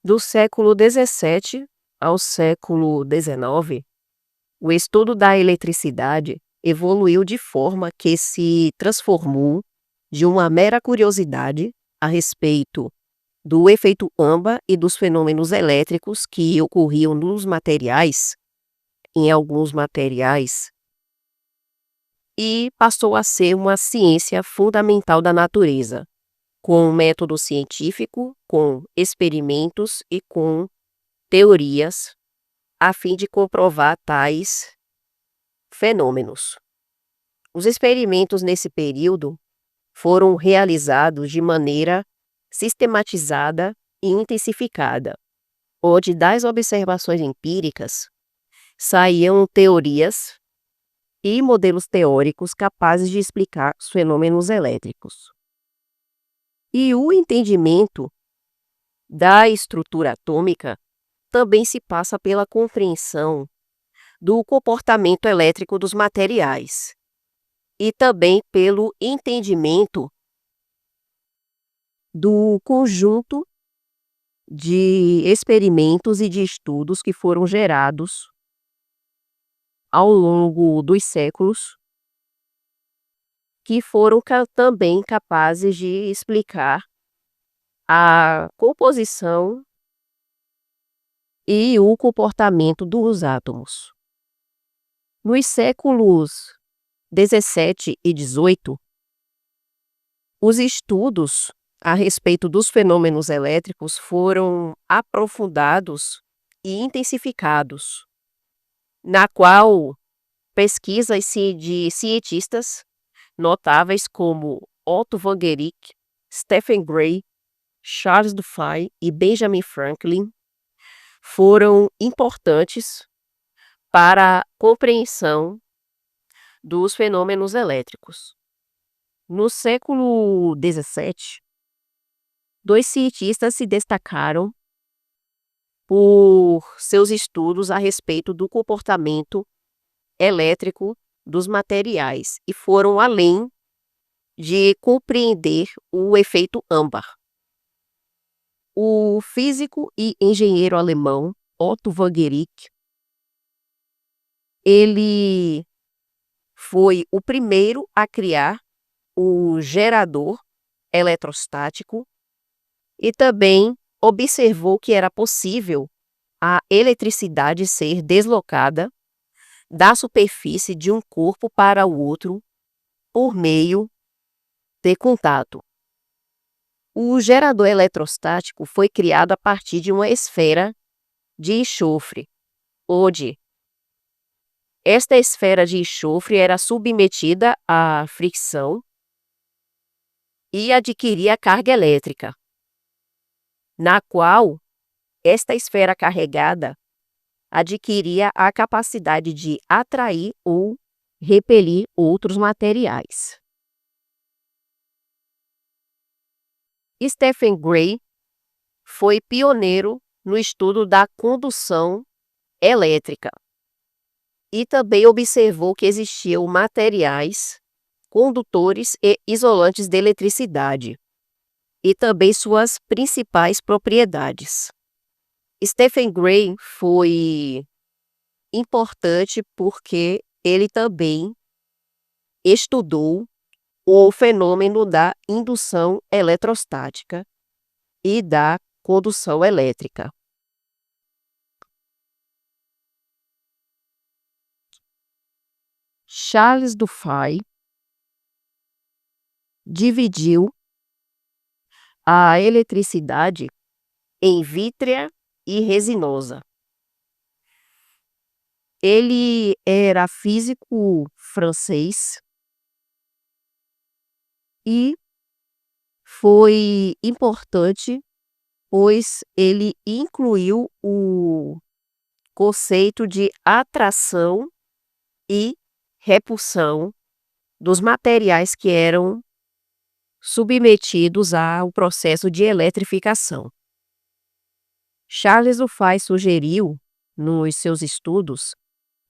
Do século XVII ao século XIX, o estudo da eletricidade evoluiu de forma que se transformou de uma mera curiosidade a respeito do efeito Amba e dos fenômenos elétricos que ocorriam nos materiais, em alguns materiais, e passou a ser uma ciência fundamental da natureza, com método científico, com experimentos e com teorias, a fim de comprovar tais fenômenos. Os experimentos nesse período foram realizados de maneira sistematizada e intensificada, onde das observações empíricas saíam teorias e modelos teóricos capazes de explicar os fenômenos elétricos. E o entendimento da estrutura atômica também se passa pela compreensão do comportamento elétrico dos materiais e também pelo entendimento do conjunto de experimentos e de estudos que foram gerados ao longo dos séculos, que foram também capazes de explicar a composição e o comportamento dos átomos. Nos séculos XVII e XVIII, os estudos a respeito dos fenômenos elétricos foram aprofundados e intensificados, na qual pesquisas de cientistas notáveis como Otto von Guericke, Stephen Gray, Charles Dufay e Benjamin Franklin foram importantes para a compreensão dos fenômenos elétricos. No século XVII, dois cientistas se destacaram por seus estudos a respeito do comportamento elétrico dos materiais e foram além de compreender o efeito Amba. O físico e engenheiro alemão Otto von Guericke, ele foi o primeiro a criar o gerador eletrostático e também observou que era possível a eletricidade ser deslocada da superfície de um corpo para o outro por meio de contato. O gerador eletrostático foi criado a partir de uma esfera de enxofre, onde esta esfera de enxofre era submetida à fricção e adquiria carga elétrica, na qual esta esfera carregada adquiria a capacidade de atrair ou repelir outros materiais. Stephen Gray foi pioneiro no estudo da condução elétrica e também observou que existiam materiais condutores e isolantes de eletricidade e também suas principais propriedades. Stephen Gray foi importante porque ele também estudou o fenômeno da indução eletrostática e da condução elétrica. Charles Dufay dividiu a eletricidade em vítrea e resinosa. Ele era físico francês e foi importante, pois ele incluiu o conceito de atração e repulsão dos materiais que eram submetidos ao processo de eletrificação. Charles Dufay sugeriu, nos seus estudos,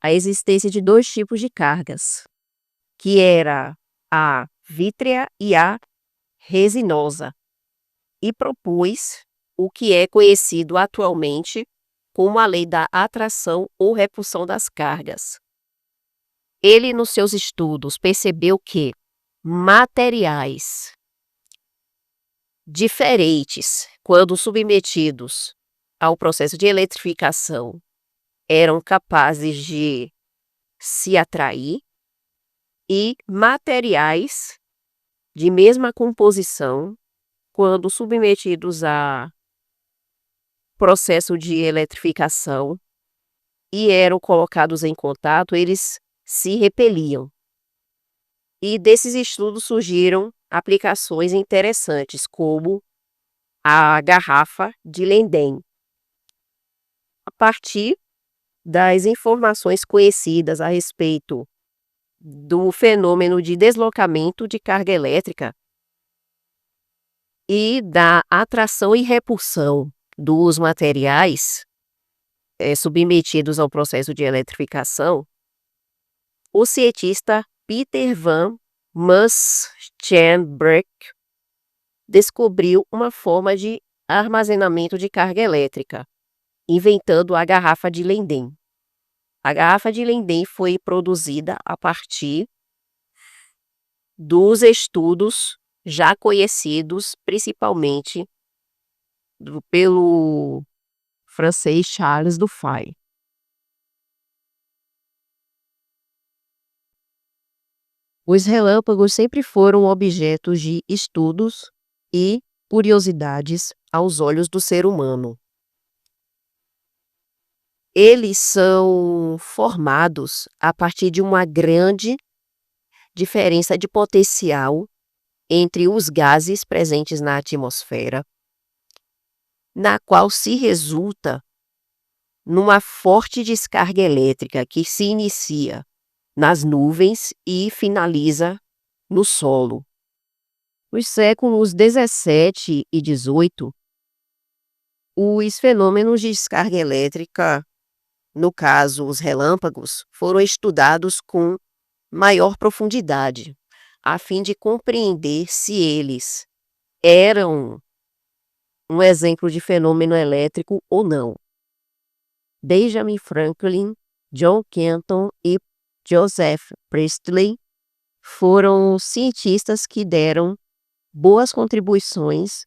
a existência de dois tipos de cargas, que era a vítrea e a resinosa, e propôs o que é conhecido atualmente como a lei da atração ou repulsão das cargas. Ele, nos seus estudos, percebeu que materiais diferentes, quando submetidos ao processo de eletrificação, eram capazes de se atrair, e materiais de mesma composição, quando submetidos a processo de eletrificação e eram colocados em contato, eles se repeliam. E desses estudos surgiram aplicações interessantes, como a garrafa de Leyden. A partir das informações conhecidas a respeito do fenômeno de deslocamento de carga elétrica e da atração e repulsão dos materiais submetidos ao processo de eletrificação, o cientista Peter van Musschenbroek descobriu uma forma de armazenamento de carga elétrica, inventando a garrafa de Leyden. A garrafa de Leyden foi produzida a partir dos estudos já conhecidos, principalmente pelo francês Charles Dufay. Os relâmpagos sempre foram objetos de estudos e curiosidades aos olhos do ser humano. Eles são formados a partir de uma grande diferença de potencial entre os gases presentes na atmosfera, na qual se resulta numa forte descarga elétrica que se inicia nas nuvens e finaliza no solo. Nos séculos 17 e 18, os fenômenos de descarga elétrica, no caso os relâmpagos, foram estudados com maior profundidade, a fim de compreender se eles eram um exemplo de fenômeno elétrico ou não. Benjamin Franklin, John Kenton e Joseph Priestley foram cientistas que deram boas contribuições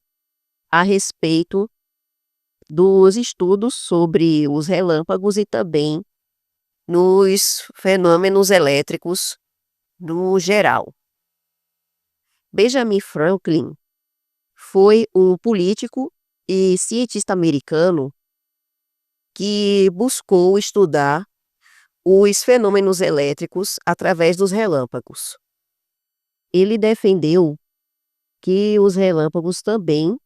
a respeito dos estudos sobre os relâmpagos e também nos fenômenos elétricos no geral. Benjamin Franklin foi um político e cientista americano que buscou estudar os fenômenos elétricos através dos relâmpagos. Ele defendeu que os relâmpagos também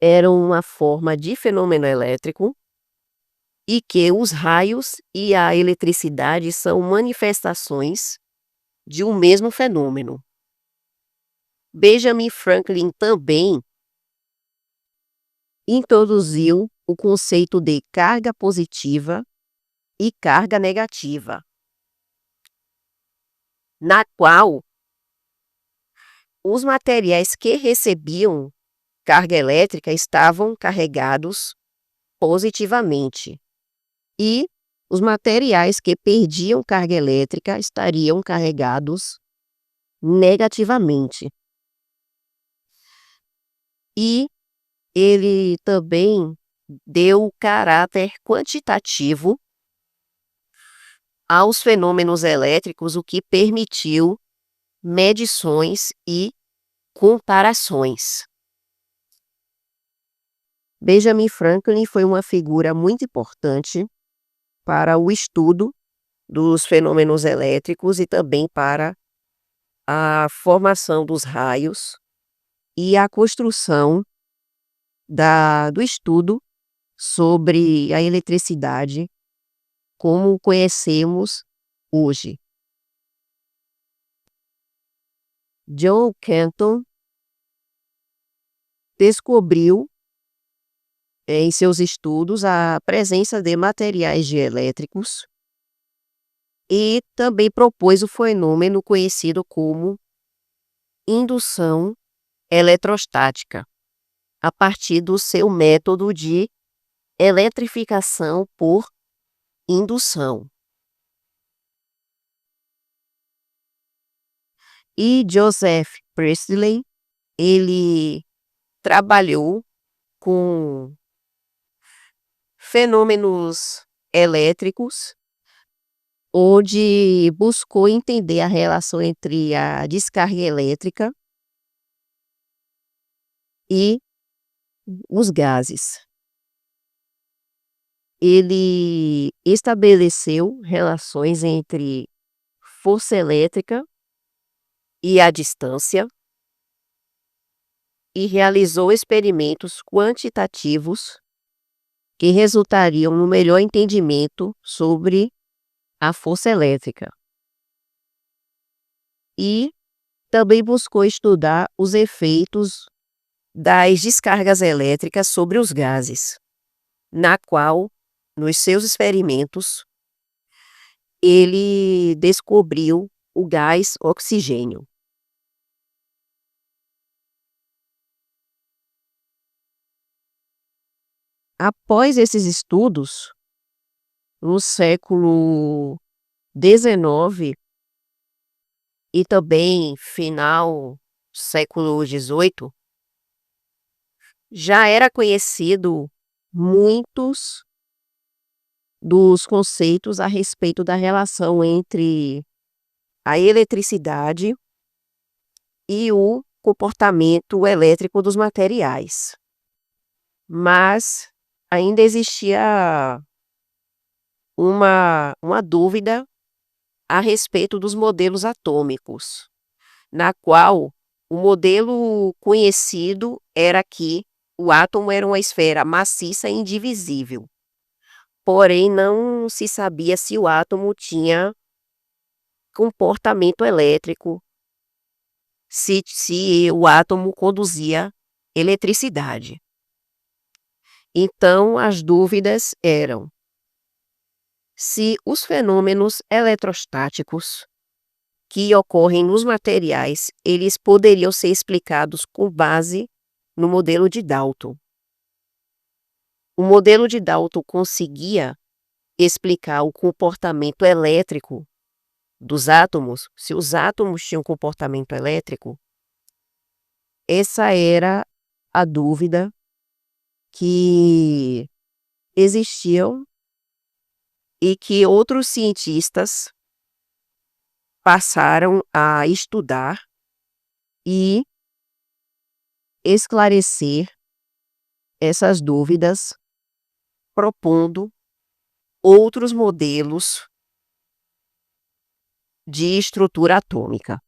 eram uma forma de fenômeno elétrico e que os raios e a eletricidade são manifestações de um mesmo fenômeno. Benjamin Franklin também introduziu o conceito de carga positiva e carga negativa, na qual os materiais que recebiam carga elétrica estavam carregados positivamente e os materiais que perdiam carga elétrica estariam carregados negativamente. E ele também deu caráter quantitativo aos fenômenos elétricos, o que permitiu medições e comparações. Benjamin Franklin foi uma figura muito importante para o estudo dos fenômenos elétricos e também para a formação dos raios e a construção do estudo sobre a eletricidade como conhecemos hoje. John Kenton descobriu em seus estudos a presença de materiais dielétricos e também propôs o fenômeno conhecido como indução eletrostática, a partir do seu método de eletrificação por indução. E Joseph Priestley, ele trabalhou com fenômenos elétricos, onde buscou entender a relação entre a descarga elétrica e os gases. Ele estabeleceu relações entre força elétrica e a distância e realizou experimentos quantitativos que resultariam no melhor entendimento sobre a força elétrica. E também buscou estudar os efeitos das descargas elétricas sobre os gases, na qual, nos seus experimentos, ele descobriu o gás oxigênio. Após esses estudos, no século XIX e também final século XVIII, já era conhecido muitos dos conceitos a respeito da relação entre a eletricidade e o comportamento elétrico dos materiais. Mas ainda existia uma dúvida a respeito dos modelos atômicos, na qual o modelo conhecido era que o átomo era uma esfera maciça e indivisível. Porém, não se sabia se o átomo tinha comportamento elétrico, se o átomo conduzia eletricidade. Então, as dúvidas eram se os fenômenos eletrostáticos que ocorrem nos materiais, eles poderiam ser explicados com base no modelo de Dalton. O modelo de Dalton conseguia explicar o comportamento elétrico dos átomos, se os átomos tinham comportamento elétrico. Essa era a dúvida que existiam e que outros cientistas passaram a estudar e esclarecer essas dúvidas, propondo outros modelos de estrutura atômica.